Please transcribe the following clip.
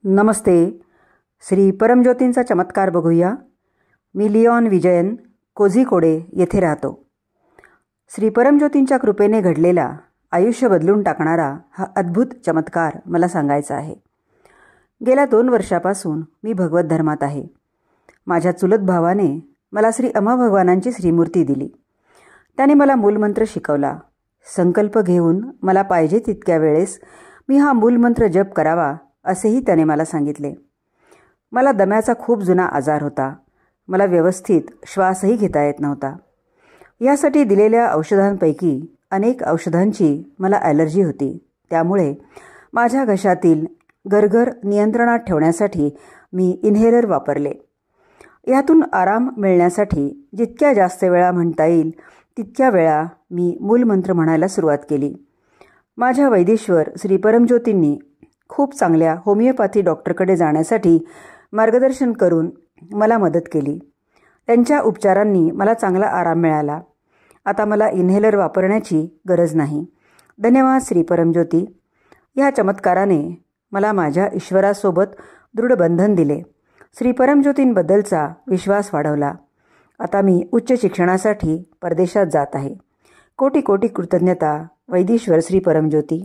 नमस्ते. श्री परमज्योतींचा चमत्कार बघूया. मी लिओन विजयन कोझिकोडे येथे राहतो. श्री परमज्योतींच्या कृपेने घडलेला आयुष्य बदलून टाकणारा हा अद्भुत चमत्कार मला सांगायचा आहे. गेल्या 2 वर्षापासून मी भगवत धर्मात आहे. माझ्या चुलत भावाने मला श्री अमा भगवानांची श्रीमूर्ती दिली. त्याने मला मूलमंत्र शिकवला. संकल्प घेऊन मला पाहिजे तितक्या वेळेस मी हा मूलमंत्र जप करावा असेही त्याने मला सांगितले. मला दम्याचा खूप जुना आजार होता. मला व्यवस्थित श्वासही घेता येत नव्हता. यासाठी दिलेल्या औषधांपैकी अनेक औषधांची मला ॲलर्जी होती. त्यामुळे माझ्या घशातील गरगर नियंत्रणात ठेवण्यासाठी मी इन्हेलर वापरले. यातून आराम मिळण्यासाठी जितक्या जास्त वेळा म्हणता येईल तितक्या वेळा मी मूलमंत्र म्हणायला सुरुवात केली. माझ्या वैदेश्वर श्री परमज्योतींनी खूप चांगल्या होमिओपॅथी डॉक्टरकडे जाण्यासाठी मार्गदर्शन करून मला मदत केली. त्यांच्या उपचारांनी मला चांगला आराम मिळाला. आता मला इन्हेलर वापरण्याची गरज नाही. धन्यवाद श्री परमज्योती. या चमत्काराने मला माझ्या ईश्वरासोबत दृढ बंधन दिले. श्री परमज्योतींबद्दलचा विश्वास वाढवला. आता मी उच्च शिक्षणासाठी परदेशात जात आहे. कोटी कोटी कृतज्ञता. वैदेश्वर श्री परमज्योती.